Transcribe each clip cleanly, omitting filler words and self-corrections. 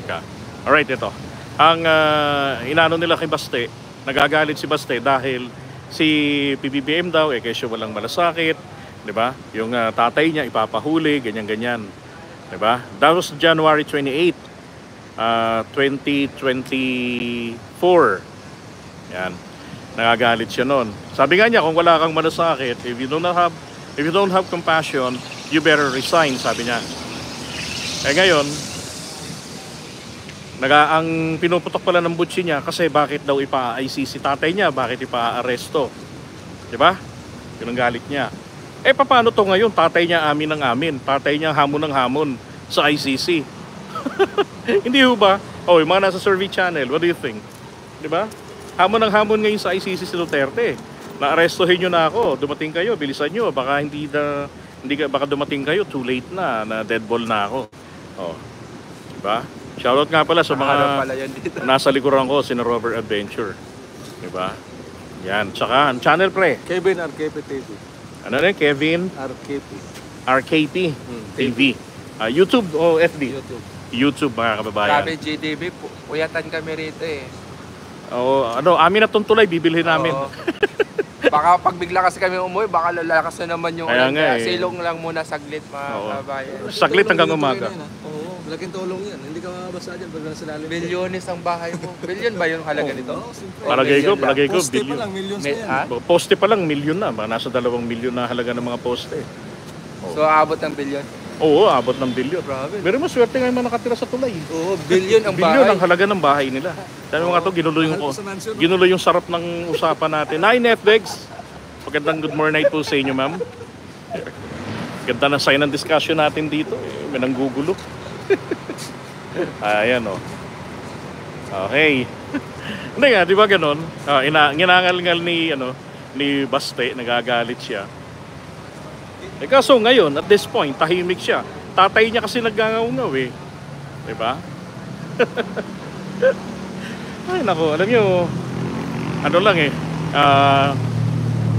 Teka. Alright, ito. Ang inano nila kay Baste, nagagalit si Baste dahil si PBBM daw, kesyo walang malasakit, di ba? Yung tatay niya ipapahuli, ganyan-ganyan. Di ba? That was January 28, 2024. Yan. Nagagalit siya noon. Sabi nga niya, kung wala kang malasakit, if you don't have compassion, you better resign, sabi niya. Ngayon, ang pinuputok pala ng butsi niya kasi bakit daw ipa-ICC tatay niya, bakit ipa-aresto. 'Di ba? Yun ang galit niya. Paano to ngayon? Tatay niya amin ng amin, tatay niya hamon ng hamon sa ICC. Hindi ho ba? Yung mga nasa survey channel, what do you think? 'Di ba? Hamon ng hamon ngayon sa ICC si Duterte. Na-arestohin niyo na ako, dumating kayo, bilisan niyo, baka baka dumating kayo, too late na dead ball na ako. Diba? Shoutout nga pala sa mga nasa likuran ko, si Robert Adventure. Diba? Yan. Tsaka, channel pre. Kevin RKP TV. Ano rin? Kevin? RKP TV. YouTube o FB? YouTube mga kababayan. Sabi GDB, puyatan kami rito eh. Amin na itong tulay, bibilhin namin. Baka pag bigla kasi kami umuwi, baka lalakas na naman yung silong lang muna saglit mga kabayan. Saglit hanggang umaga. Malaking tulong yan. Hindi ka mabasa dyan pag nasa lalim. Bilyones ang bahay mo. Bilyon ba yung halaga nito? Palagay ko, poste pa lang, millions na yan. Poste pa lang, milyon na. Nasa 2 milyon na halaga ng mga poste. So, aabot ng bilyon? Oo, abot ng bilyon. Pero mas swerte nga yung mga nakatira sa tulay. Oo, bilyon ang bahay. Bilyon ang halaga ng bahay nila. Sabi mga to, ginulo yung sarap ng usapan natin. Hi, Netflix! Magandang good morning po sa inyo, ma'am. Ganda na sign ng discussion natin dito. May nanggugulo. Ayan Okay. Hindi nga, di ba ganon? Ginangal-ngal ni Baste, nagagalit siya. Kaso ngayon, at this point, tahimik siya. Tatay niya kasi naggangaw-ngaw eh. Di ba? Ay nako, alam niyo,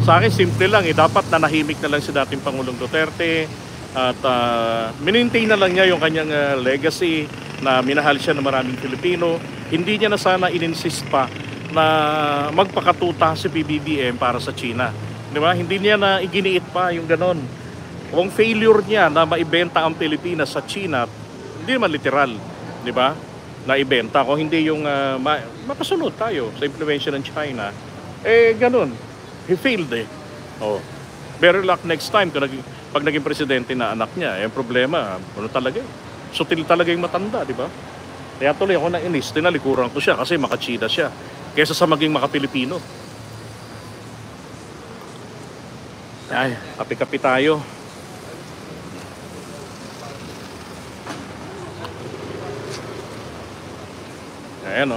sa akin simple lang dapat nanahimik na lang si dating Pangulong Duterte at minintain na lang niya yung kanyang legacy na minahal siya ng maraming Pilipino. Hindi niya na sana ininsist pa na magpakatuta si PBBM para sa China. Di ba? Hindi niya na iginiit pa yung ganon. Kung failure niya na maibenta ang Pilipinas sa China, hindi naman literal, di ba? Na ibenta, kung hindi yung mapasunod tayo sa implementation ng China, ganun. He failed eh. Better luck next time pag naging presidente na anak niya. Yung problema, talaga eh. Sutil talaga yung matanda, di ba? Kaya tuloy ako nainis, tinalikuran ko siya kasi makachida siya kaysa sa maging maka-Pilipino. Ay, kapi-kapi tayo. Ayan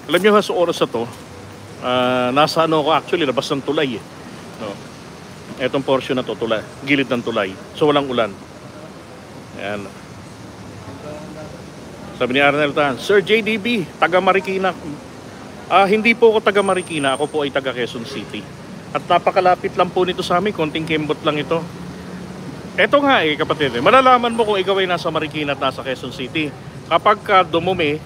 Alam nyo sa oras na to, nasa ako actually, labas ng tulay eh. Etong portion na to, tulay, gilid ng tulay. So walang ulan. Ayan. Sabi ni Arnel Tan, Sir JDB, taga Marikina. Hindi po ako taga Marikina, ako po ay taga Quezon City. At napakalapit lang po nito sa amin, konting kembot lang ito. Eto nga kapatid, malalaman mo kung ikaw ay nasa Marikina at nasa Quezon City. Kapag dumumi,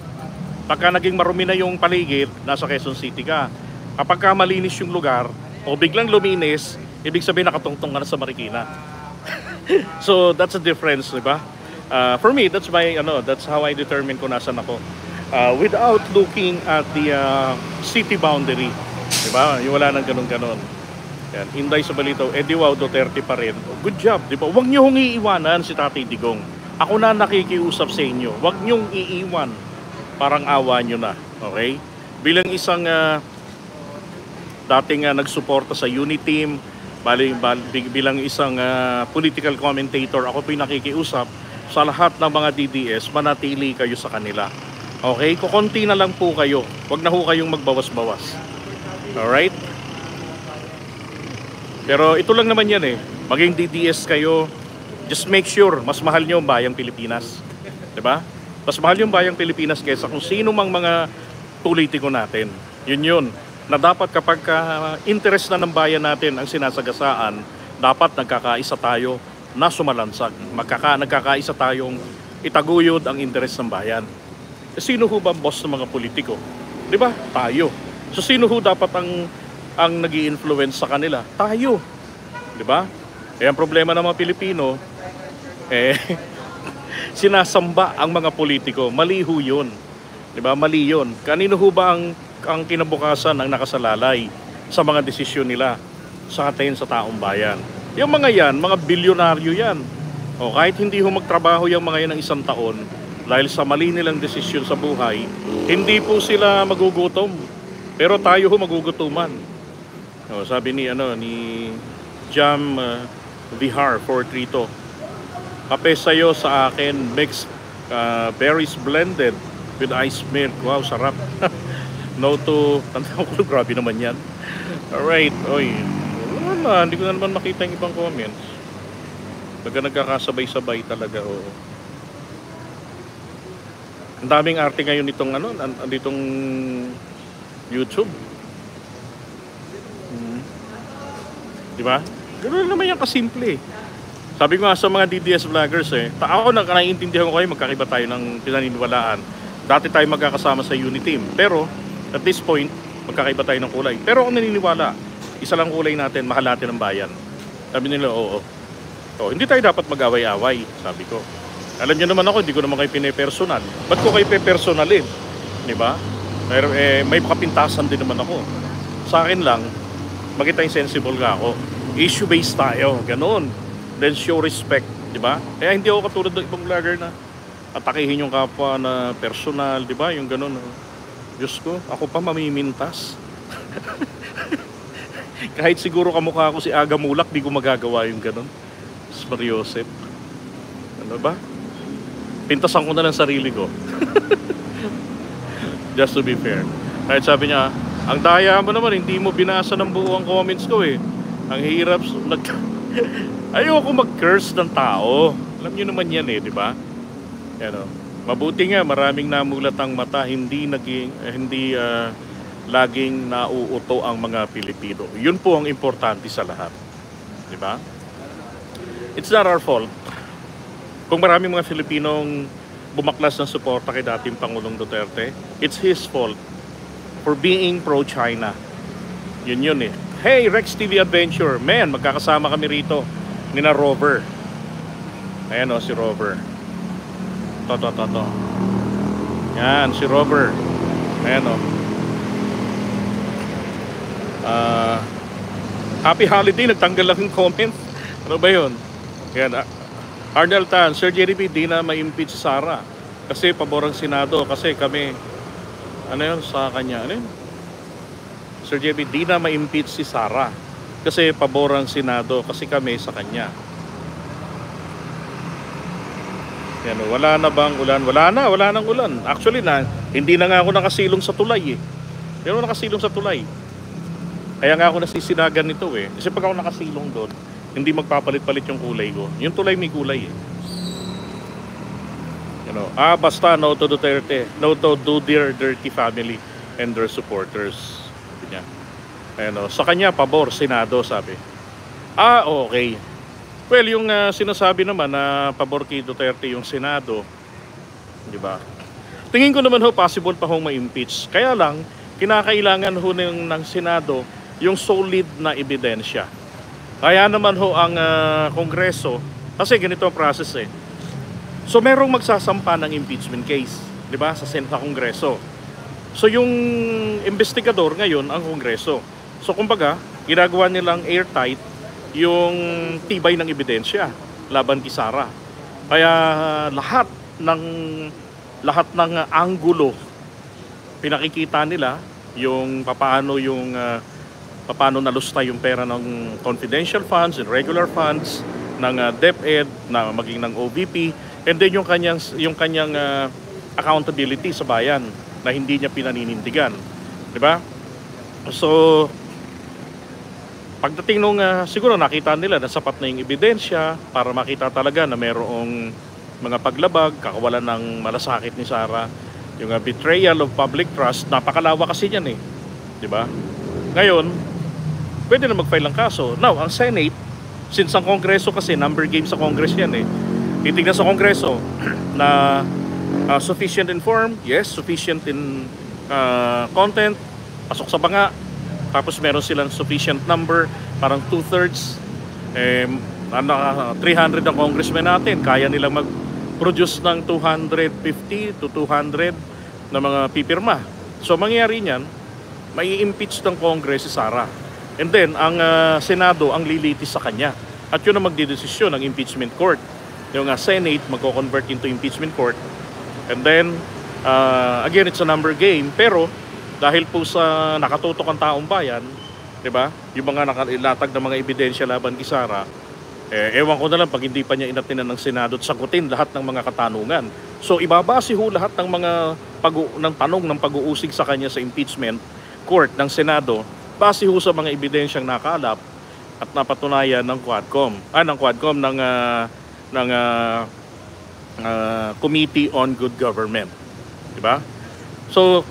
pagka naging marumi na yung paligid, nasa Quezon City ka. Kapag malinis yung lugar, o biglang luminis, ibig sabihin nakatungtong ka na sa Marikina. So that's a difference, di ba? For me, that's how I determine kung nasan ako. Without looking at the city boundary. Diba? Yung wala nang ganun-ganon. Yan. Hinday sa balito, wow, Duterte pa rin. Good job, diba? Huwag niyo hong iiwanan si Tatay Digong. Ako na nakikiusap sa inyo. Huwag niyong iiwan. Parang awa nyo na. Okay? Bilang isang dating nagsuporta sa Uniteam, bilang isang political commentator, ako po'y nakikiusap sa lahat ng mga DDS, manatili kayo sa kanila. Okay? Kukunti na lang po kayo. Huwag na ho kayong magbawas-bawas. Alright? Pero ito lang naman yan eh. Maging DDS kayo, just make sure mas mahal nyo ang bayang Pilipinas. Diba? Mas mahal yung bayang Pilipinas kaysa kung sino mang mga politiko natin. Yun. Na dapat kapag interest na ng bayan natin ang sinasagasaan, dapat nagkakaisa tayo na sumalansag. Nagkakaisa tayong itaguyod ang interest ng bayan. Sino ho ba ang boss ng mga politiko? Di ba? Tayo. So sino ho dapat ang nag-i-influence sa kanila? Tayo. Di ba? Eh ang problema ng mga Pilipino, sinasamba ang mga politiko. Mali ho yun. Di ba? Mali yun. Kanino ho ba ang kinabukasan ang nakasalalay sa mga desisyon nila sa atin sa taong bayan? Yung mga yan, mga bilyonaryo yan. O kahit hindi ho magtrabaho yung mga yan ng isang taon, dahil sa mali nilang desisyon sa buhay, hindi po sila magugutom. Pero tayo ho magugutuman. O, sabi ni Jam Vihar 432, kape sayo sa akin, mixed berries blended with ice milk. Wow, sarap. No to, tandaan ko, grabe naman yan. Alright, oy. Wala, hindi ko na naman makita yung ibang comments. Nagkakasabay-sabay talaga, oo. Ang daming arte ngayon nitong YouTube. Di ba? Ganoon naman yung kasimple. Sabi ko nga sa mga DDS vloggers ako naiintindihan ko kayo, magkakaiba tayo ng pinaniniwalaan. Dati tayo magkakasama sa Uniteam. Pero at this point, magkakaiba tayo ng kulay. Pero ako naniniwala, isa lang kulay natin, mahal natin ang bayan. Sabi nila, oo. Hindi tayo dapat mag-away-away, sabi ko. Alam niyo naman ako, hindi ko naman kayo pine-personal. Ba't ko kayo pe-personalin? Di ba? May kapintasan din naman ako. Sa akin lang, makita yung sensible ka ako. Issue-based tayo, ganun. Then show respect, di ba? Kaya hindi ako katulad ng ibang vlogger na atakihin yung kapwa na personal, di ba? Yung ganun. Diyos ko, ako pa mamimintas. Kahit siguro kamukha ako si Aga Mulak, di ko magagawa yung ganun. Mariosep. Ano ba? Pintasan ko na lang sarili ko. Just to be fair. Kahit sabi niya, ang daya mo naman, hindi mo binasa ng buo ang comments ko eh. Ang hirap. Ayoko mag-curse ng tao. Alam niyo naman yan di ba? Mabuti nga, maraming namulat ang mata, hindi laging nauuto ang mga Pilipino. Yun po ang importante sa lahat. Di ba? It's not our fault kung maraming mga Filipinong bumaklas ng suporta kay dating Pangulong Duterte. It's his fault for being pro-China. Yun Hey, Rex TV Adventure. Man, magkakasama kami rito. Nina Rover. Ayan si Rover. To. Yan, si Rover. Ayan happy holiday. Nagtanggal lang yung comment. Ano ba yun? Yan, Arnel Tan, Sir JDB, di na ma-impeach si Sara kasi pabor ang Senado, kasi kami sa kanya, Sir JDB, di na ma-impeach si Sara kasi pabor ang Senado, kasi kami sa kanya. Yan, wala na bang ulan? Wala nang ulan. Actually hindi na nga ako nakasilong sa tulay Pero nakasilong sa tulay. Kaya nga ako nasisinagan nito kasi pag ako nakasilong doon, hindi magpapalit-palit yung kulay ko. Yung tulay may kulay basta no to Duterte, no to do their dirty family and their supporters. Sabi niya. Sa kanya pabor Senado, sabi. Okay. Well, yung sinasabi naman na pabor kay Duterte yung Senado, di ba? Tingin ko naman possible pa ma-impeach. Kaya lang kinakailangan ng Senado yung solid na ebidensya. Kaya naman ang Kongreso, kasi ganito ang process So merong magsasampa ng impeachment case, di ba, sa Kongreso. So yung investigador ngayon ang Kongreso. So kumbaga, ginagawa nilang airtight yung tibay ng ebidensya laban kay Sara. Kaya lahat ng anggulo pinakikita nila, yung paano nalusta yung pera ng confidential funds and regular funds ng DepEd na maging ng OVP, and then yung kanyang accountability sa bayan na hindi niya pinaninindigan, di ba? So pagdating nung siguro nakita nila na sapat na yung ebidensya para makita talaga na mga paglabag, kakawalan ng malasakit ni Sara, yung betrayal of public trust, napakalawa kasi yan eh. Di ba? Ngayon, pwede na mag-file ng kaso. Now, ang Senate, since ang Kongreso kasi, number game sa Congress yan eh, titignan sa Kongreso na sufficient in form, yes, sufficient in content, pasok sa banga, tapos meron silang sufficient number, parang 2/3, 300 ang congressmen natin, kaya nilang mag-produce ng 250 to 200 na mga pipirma. So mangyayari niyan, may impeach ng Congress si Sara. And then, ang Senado ang lilitis sa kanya. At yun ang magdidesisyon ng impeachment court. Yung Senate magko-convert into impeachment court. And then, again, it's a number game. Pero, dahil po sa nakatutok ang taong bayan, di ba? Yung mga nakalatag na mga ebidensya laban kay Sara, ewan ko na lang pag hindi pa niya inatinan ng Senado at sagutin lahat ng mga katanungan. So, ibabase ho lahat ng mga tanong ng pag-uusig sa kanya sa impeachment court ng Senado, base ho sa mga ebidensyang nakalap at napatunayan ng Committee on Good Government. Diba? So,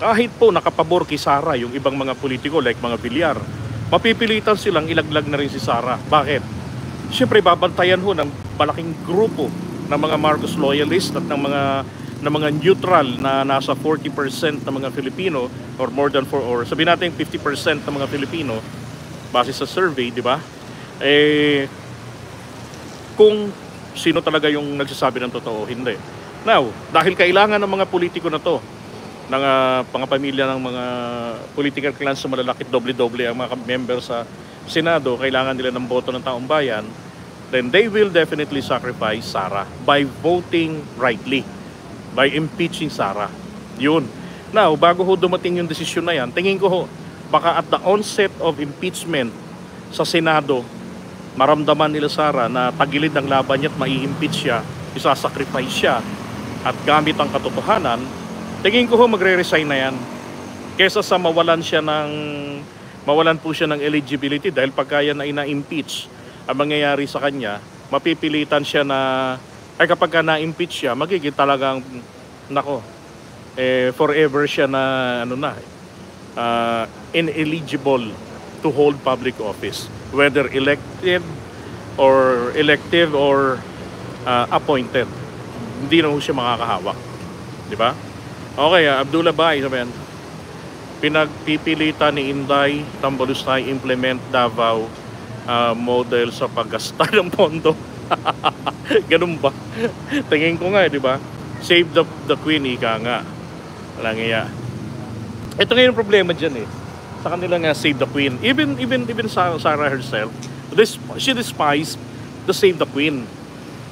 kahit po nakapabor kay Sara yung ibang mga politiko like mga Villar, mapipilitan silang ilaglag na rin si Sara. Bakit? Siyempre, babantayan ho ng malaking grupo ng mga Marcos loyalists at ng mga neutral na nasa 40% ng mga Filipino or more than or sabihin natin 50% ng mga Filipino base sa survey, di ba? Kung sino talaga yung nagsasabi ng totoo, hindi. Now, dahil kailangan ng mga politiko na to, ng mga pamilya ng mga political clans sa malalakit, doble-doble ang mga member sa Senado, kailangan nila ng boto ng taong bayan, then they will definitely sacrifice Sara by voting rightly, by impeaching Sara. Yun. Now, bago ho dumating yung desisyon na yan, tingin ko ho, baka at the onset of impeachment sa Senado, maramdaman nila Sara na tagilid ang laban niya at mai-impeach siya, isasacrifice siya, at gamit ang katotohanan, tingin ko ho magre-resign na yan. Kesa sa mawalan po siya ng eligibility dahil pagka yan ay na-impeach, ang mangyayari sa kanya, mapipilitan siya kapag ka na-impeach siya, magiging talagang, forever siya na, ineligible to hold public office. Whether elective or appointed. Hindi na ho siya makakahawak. Di ba? Okay, Abdullah Bay, sabi yan. Pinagpipilitan ni Inday Tambalustay implement Davao model sa paggasta ng pondo. Ganun ba? Tingin ko nga, di ba? Save the Queen, ika nga. Walang iya. Ito nga yung problema dyan eh. Sa kanila nga, save the Queen. Even Sarah herself, she despised the save the Queen.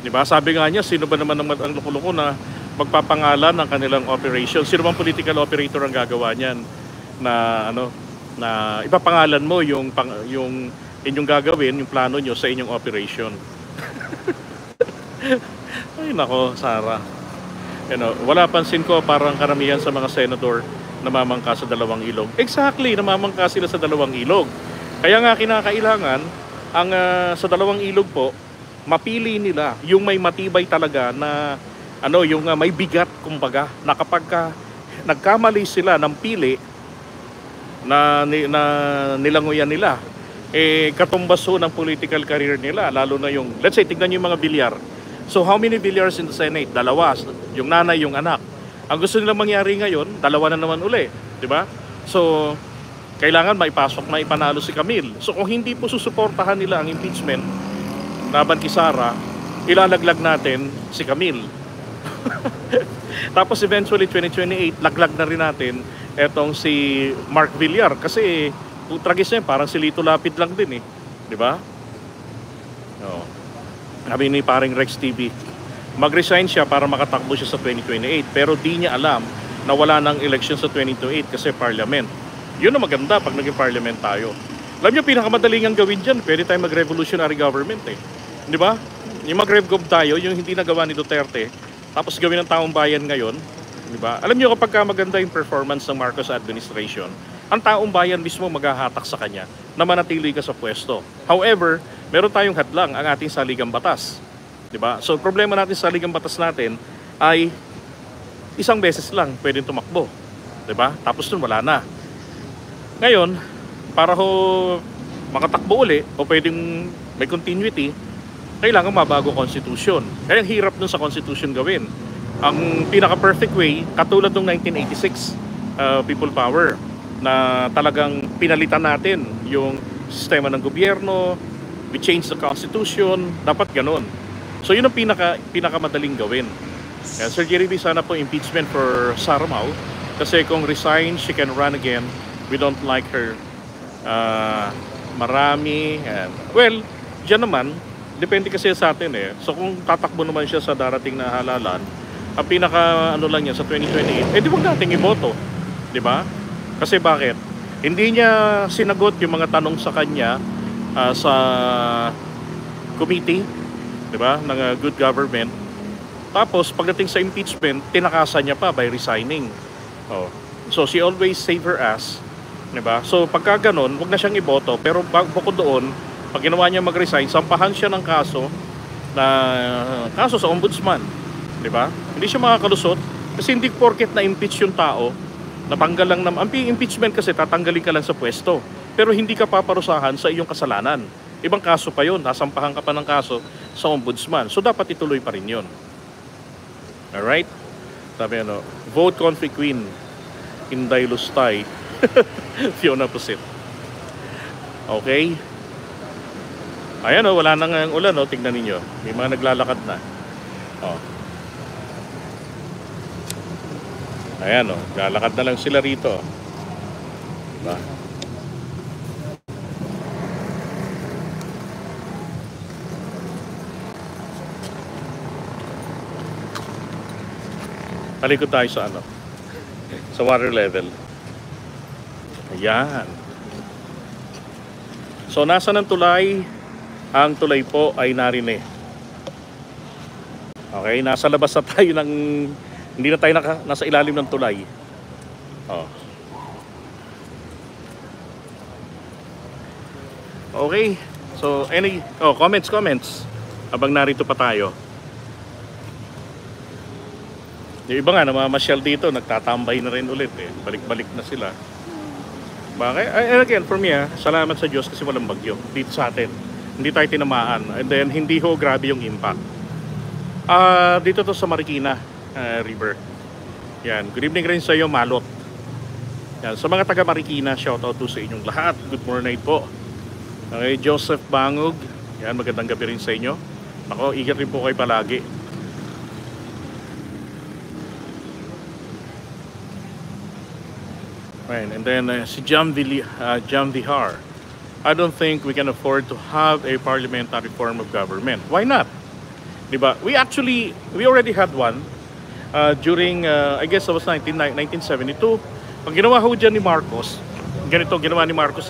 Di ba? Sabi nga niya, sino ba naman ang loko-loko na magpapangalan ng kanilang operation? Sino bang political operator ang gagawa niyan? Na ipapangalan mo yung inyong gagawin, yung plano nyo sa inyong operation. Ay nako, Sara. Wala pansin ko parang karamihan sa mga senador namamangka sa dalawang ilog. Exactly, namamangka sila sa dalawang ilog. Kaya nga kinakailangan ang sa dalawang ilog po, mapili nila yung may matibay talaga na yung may bigat kumbaga, na kapag nagkamali sila ng pili na nilanguyan nila, katumbas ho ng political career nila, lalo na yung, let's say, tignan nyo yung mga Villar. So how many Villars in the Senate? Dalawa, yung nanay, yung anak. Ang gusto nilang mangyari ngayon, dalawa na naman uli, di ba? So, kailangan maipanalo si Camille. So kung hindi po susuportahan nila ang impeachment laban kay Sara, ilalaglag natin si Camille. Tapos eventually 2028, laglag na rin natin etong si Mark Villar kasi tragis niya, parang si Lito Lapid lang din eh, di ba? Oh. Sabi ni paring Rex TV, mag-resign siya para makatakbo siya sa 2028, pero di niya alam na wala nang election sa 2028 kasi parliament. Yun ang maganda pag naging parliament tayo. Alam niyo, pinakamadaling ang gawin dyan, pwede tayong mag-revolutionary government eh, di ba? Yung mag-revgov tayo, yung hindi nagawa ni Duterte, tapos gawin ng taong bayan ngayon, di ba? Alam niyo, kapag maganda yung performance ng Marcos administration, ang taong bayan mismo maghahatak sa kanya na manatili ka sa pwesto. However, meron tayong hadlang, ang ating saligang batas. 'di ba? So problema natin sa ligang batas natin ay isang beses lang pwedeng tumakbo, 'di ba? Tapos nun wala na. Ngayon, para ho makatakbo uli o pwedeng may continuity, kailangan mabago constitution. Kaya ang hirap dun sa constitution gawin. Ang pinaka-perfect way, katulad ng 1986 People Power, na talagang pinalitan natin yung sistema ng gobyerno, we change the constitution, dapat ganun. So yun ang pinakamadaling gawin. Kaya Sir Jerry B, sana po impeachment for Sara Mau, kasi kung resign, she can run again. We don't like her. Marami. Well, dyan naman, depende kasi sa atin eh. So kung tatakbo naman siya sa darating na halalan, ang pinaka ano lang niya sa 2028, di wag nating iboto, di ba? Kasi bakit? Hindi niya sinagot yung mga tanong sa kanya sa committee, di ba, ng good government. Tapos pagdating sa impeachment, tinakasan niya pa by resigning. Oh. So she always save her ass, di ba? So pagka ganun, wag na siyang iboto, pero bukod doon, pag ginawa niya mag-resign, sampahan siya ng kaso sa ombudsman, di ba? Hindi siya makakalusot kasi hindi porket na impeach yung tao, natanggal lang naman. Ang impeachment kasi tatanggalin ka lang sa pwesto, pero hindi ka paparusahan sa iyong kasalanan. Ibang kaso pa yun, nasampahan ka pa ng kaso sa ombudsman. So dapat ituloy pa rin yun. Alright? Sabi vote conflict queen, Inday Lustay, Fiona Pusit. Okay? Ayan wala nang ang ulan tingnan ninyo. May mga naglalakad na. Ayan lalakad na lang sila rito. Diba? Palikod tayo sa sa water level. Ayan. So nasa ng tulay? Ang tulay po ay narin. Okay, nasa labas na tayo ng, hindi na tayo nasa ilalim ng tulay. Okay, so comments habang narito pa tayo. Yung iba nga namamasyal dito, nagtatambay na rin ulit balik-balik na sila. Bakit? And again, for me salamat sa Diyos kasi walang bagyo dito sa atin. Hindi tayo tinamaan, and then hindi grabe yung impact. Dito to sa Marikina River. Yan, good evening rin sa iyo, Malot. Yan, sa mga taga Marikina, shoutout to sa inyong lahat. Good morning po. Okay, Joseph Bangog. Yan, magandang gabi rin sa inyo. Ako, eager rin po kayo palagi. Right, and then si Jam Vihar. I don't think we can afford to have a parliamentary form of government. Why not? Diba? We already had one during, I guess it was 1972. Pag ginawa ho dyan ni Marcos, ganito ginawa ni Marcos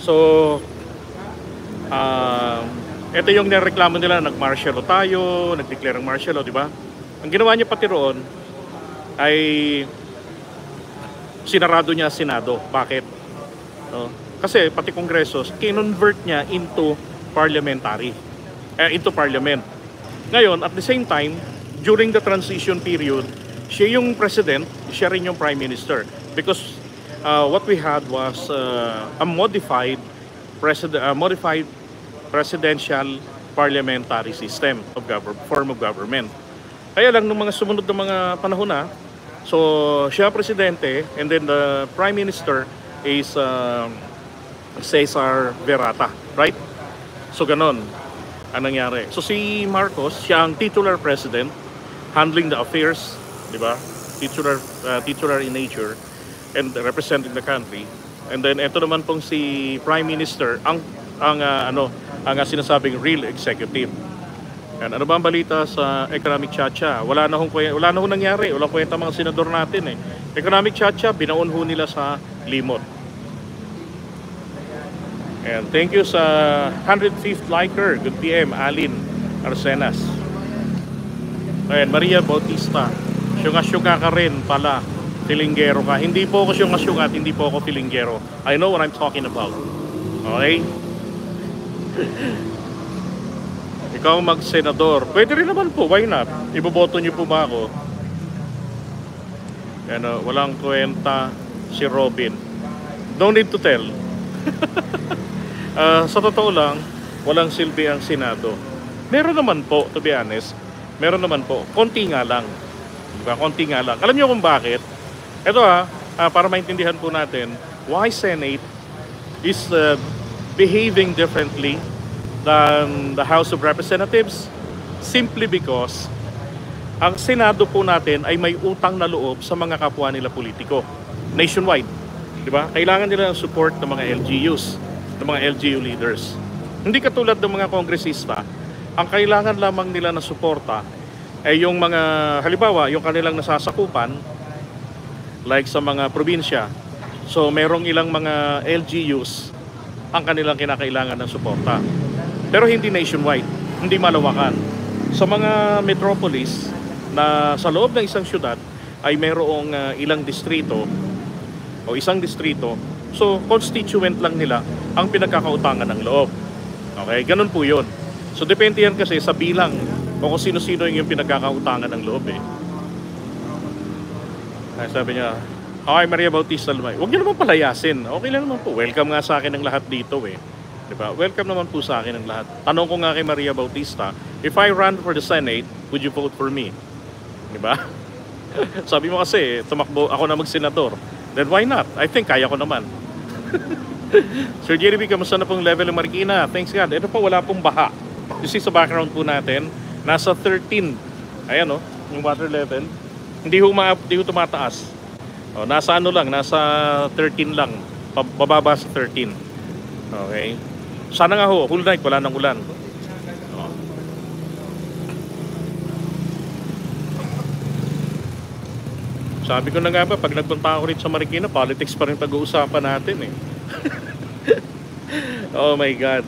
So, ito yung nireklamo nila, nag-martial law tayo, nag-declare ang martial law, diba? Ang ginawa niya pati roon ay sinarado niya Senado. Bakit? Kasi pati Kongreso, kinonvert niya into parliament. Ngayon, at the same time, during the transition period, siya yung president, siya rin yung prime minister. Because what we had was a modified presidential parliamentary system of form of government. Kaya lang nung mga sumunod na mga panahon so siya presidente, and then the prime minister is Cesar Verata, right? So ganon ang nangyari. So si Marcos, siya ang titular president, handling the affairs, di ba? Titular in nature and representing the country. And then ito naman pong si Prime Minister, ang sinasabing real executive. And ano ba ang balita sa economic chacha? Wala na hong nangyari. Wala kwenta mga senador natin Economic chacha, binaon ho nila sa limot. And thank you sa 105th liker. Good PM, Alin Arsenas. Ayan, Maria Bautista. Syunga-syunga ka rin pala. Filinggero ka. Hindi po ako syunga-syunga at hindi po ako filinggero. I know what I'm talking about. Okay? ikaw mag-senador. Pwede rin naman po, why not? Iboboto niyo po ba ako? Ano, walang kwenta si Robin. No need to tell. Sa totoo lang, walang silbi ang Senado. Meron naman po, to be honest. Meron naman po. Konti nga lang. Diba? Konti nga lang. Alam niyo kung bakit? Ito para maintindihan po natin, why Senate is behaving differently than the House of Representatives? Simply because ang Senado po natin ay may utang na loob sa mga kapwa nila politiko nationwide, di ba? Kailangan nila ng support ng mga LGUs, ng mga LGU leaders. Hindi katulad ng mga kongresista, ang kailangan lamang nila na suporta ay yung mga, halimbawa, yung kanilang nasasakupan, like sa mga probinsya. So merong ilang mga LGUs ang kanilang kinakailangan ng suporta. Pero hindi nationwide, hindi malawakan. Sa mga metropolis na sa loob ng isang syudad ay mayroong ilang distrito o isang distrito, so constituent lang nila ang pinagkakautangan ng loob. Okay, ganun po yun. So depende yan kasi sa bilang o kung sino-sino yung pinagkakautangan ng loob eh. Ay, sabi niya, hi Maria Bautista Lumay. Huwag niyo naman palayasin. Okay lang naman po. Welcome nga sa akin ng lahat dito eh. Diba? Welcome naman po sa akin ng lahat. Tanong ko nga kay Maria Bautista, if I run for the Senate, would you vote for me? Diba? Sabi mo kasi, tumakbo ako na mag-senador. Then why not? I think kaya ko naman. Sir JDB, kamusta na pong level ng Marikina? Thanks God. Ito po, wala pong baha. You see sa background po natin, nasa 13. Ayan o, yung water level. Hindi ho tumataas. O, nasa ano lang, nasa 13 lang. Bababa sa 13. Okay. Sana nga ho, whole night, wala nang ulan. Sabi ko na nga ba, pag nagpunta ako rin sa Marikina, politics pa rin pag-uusapan natin eh. Oh my God.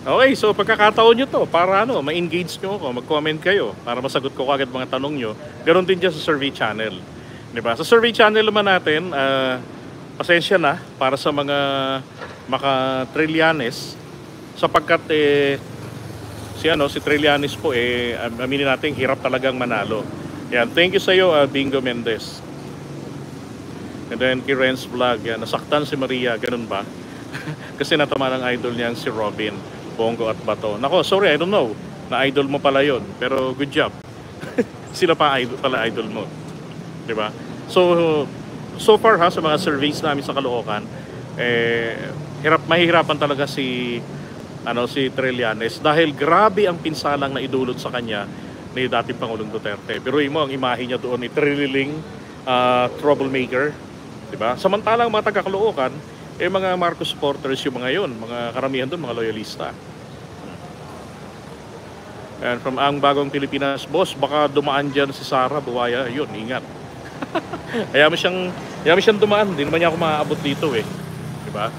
Okay, so pagkakataon nyo to, para ma-engage nyo ako, mag-comment kayo, para masagot ko kagad mga tanong nyo. Ganon din dyan sa survey channel. Diba? Sa survey channel naman natin, pasensya na para sa mga maka-Trillanes, sapagkat si Trillanes po aminin natin, hirap talagang manalo. Yan, thank you sa iyo, Bingo Mendez. And then kay Renz Vlog, yan, nasaktan si Maria, ganun ba? Kasi natama ng idol niya si Robin, Bongo at Bato. Nako, sorry, I don't know. Na idol mo pala yon, pero good job. Sila pa idol mo. Diba? So far sa mga surveys namin sa Caloocan, mahihirapan talaga si Trillanes dahil grabe ang pinsalang na idulot sa kanya ni dating Pangulong Duterte. Biruin mo ang imahe niya doon ni thrilling troublemaker, 'di ba? Samantalang mga taga-Caloocan, mga Marcos supporters yung mga yon, mga karamihan doon mga loyalista. And from ang bagong Pilipinas, boss, baka dumaan diyan si Sara Buwaya, yun, ingat. Kaya mo siyang dumaan, hindi naman niya ako maaabot dito eh, 'di ba?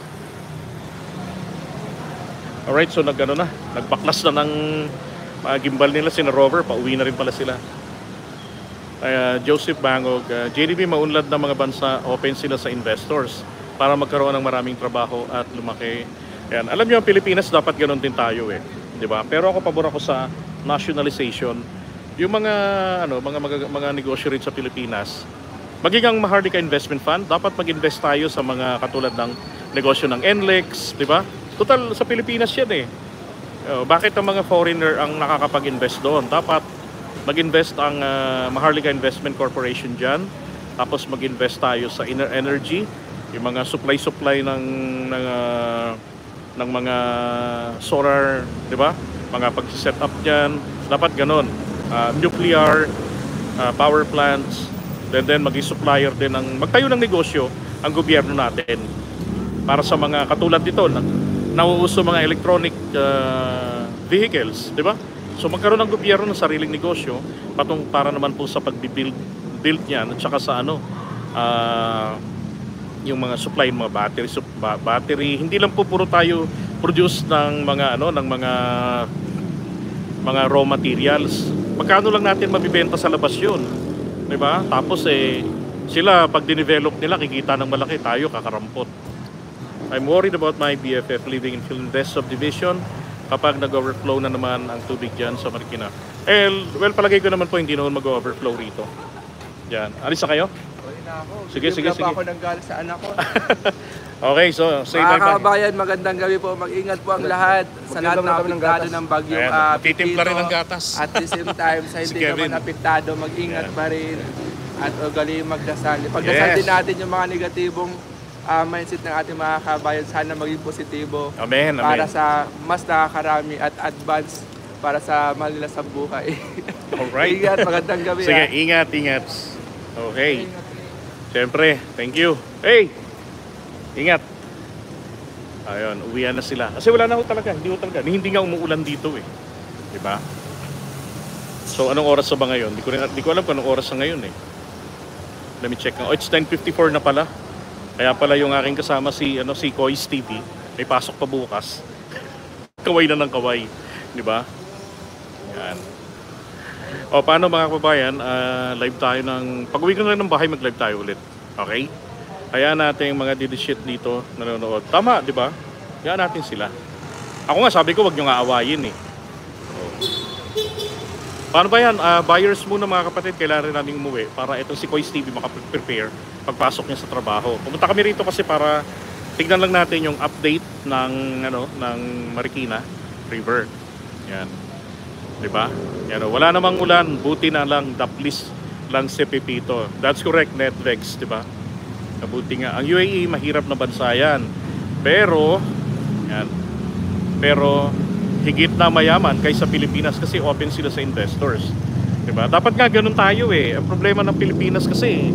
Alright, so nagbaklas na ng gimbal nila si Rover, pauwi na rin pala sila. Joseph Bangog, JDB, maunlad ng mga bansa, open sila sa investors para magkaroon ng maraming trabaho at lumaki. Ayan. Alam niyo, ang Pilipinas dapat ganoon din tayo eh, 'di ba? Pero ako pabor ako sa nationalization. Yung mga negosyo rin sa Pilipinas, maging ang Maharlika Investment Fund, dapat mag-invest tayo sa mga katulad ng negosyo ng NLEX, 'di ba? Total sa Pilipinas 'yan eh. Bakit ang mga foreigner ang nakakapag-invest doon? Dapat mag-invest ang Maharlika Investment Corporation dyan. Tapos mag-invest tayo sa inner energy, yung mga supply ng mga solar, di ba? Mga pag-set up dyan. Dapat ganon. Nuclear, power plants, then maging supplier din magtayo ng negosyo ang gobyerno natin para sa mga katulad dito nauuso mga electronic vehicles, di ba? So magkaroon ng gobyerno ng sariling negosyo para naman po sa pag-build niyan at saka sa yung mga supply ng mga battery, hindi lang po puro tayo produce ng mga raw materials. Magkano lang natin mabibenta sa labas yun, di ba? Tapos sila pag dinevelop nila kikita ng malaki, tayo kakarampot. I'm worried about my BFF living in Philindres subdivision. kapag nag-overflow na naman ang tubig dyan sa Marikina. Well, palagay ko naman po hindi naman mag-overflow rito. Yan. Alis na kayo? Okay na ako. Sige. Bibigla pa ako ng galing sa anak ko. Okay, so say Mga bye-bye. kabayan, magandang gabi po. Mag-ingat po ang lahat sa lahat ng apektado ng bagyong Ayan, matitimpla Pipino. rin ang gatas. At the same time, sa Si hindi Kevin. naman apektado, mag-ingat Ayan. pa rin. At ugali magdasal. Pagdasal Yes. din natin yung mga negatibong mindset ng ating mga kabayan. Sana maging positibo. Amen, Para amen. sa mas nakakarami at advance para sa mahal nila sa buhay. Alright. Ingat, magandang gabi. Sige, ingat. Okay. Siyempre, thank you. Hey! Ingat. Ayun, uwian na sila. Kasi wala na ho talaga, hindi nga umuulan dito eh. 'Di ba? So anong oras na ba ngayon? Di ko alam kung anong oras na ngayon eh. Let me check. Oh, it's 10:54 na pala. Kaya pala yung aking kasama si Kois TV, may pasok pa bukas. Kaway na ng kaway, 'di ba? Yan. O paano mga kababayan, live tayo ng pag-uwi ko na ng bahay, mag-live tayo ulit. Okay? Kaya natin mga didishit dito nanonood. Tama, 'di ba? Kaya natin sila. Ako nga sabi ko wag niyo nga awayin eh. Paano ba yan? Buyers muna mga kapatid, kailangan rin namin umuwi para itong si Kois TV makaprepare pagpasok niya sa trabaho. Pumunta kami rito kasi para tignan lang natin yung update ng Marikina River. Yan. 'Di ba? Yan, wala namang ulan, buti na lang daplis lang si Pepito. That's correct, Netflix, 'di ba? Mabuti nga. Ang UAE mahirap na bansa yan. Pero higit na mayaman kaysa Pilipinas kasi open sila sa investors. 'Di ba? Dapat nga ganun tayo eh. Ang problema ng Pilipinas kasi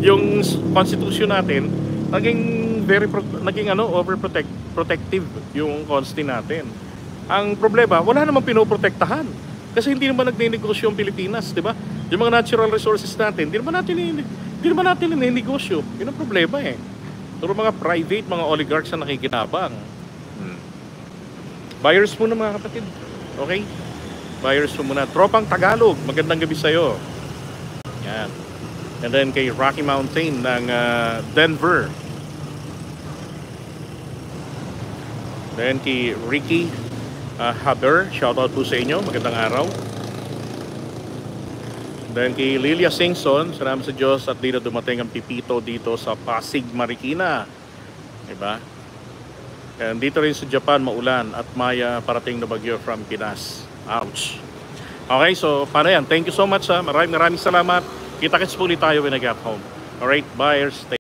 yung constitution natin naging overprotective yung constitution natin. Ang problema, wala namang pinoprotektahan. Kasi hindi naman nagnenegosyo ang Pilipinas, 'di ba? Yung mga natural resources natin, hindi naman natin ninegosyo. Yun ang problema eh. Puro mga private, mga oligarchs na nakikinabang. Buyers muna mga kapatid. Okay? Buyers muna. Tropang Tagalog, magandang gabi sa'yo. Yan. And then kay Rocky Mountain ng Denver. Then kay Ricky Haber, shoutout po sa inyo. Magandang araw. Then kay Lilia Singson, salamat sa Diyos at di na dumating ang Pipito dito sa Pasig, Marikina. Diba? And dito rin sa Japan, maulan at may parating na bagyo from Pinas. Ouch. Okay, so paano yan? Thank you so much. Maraming salamat. Kita-kits po ulit tayo when I get home. Alright, buyers.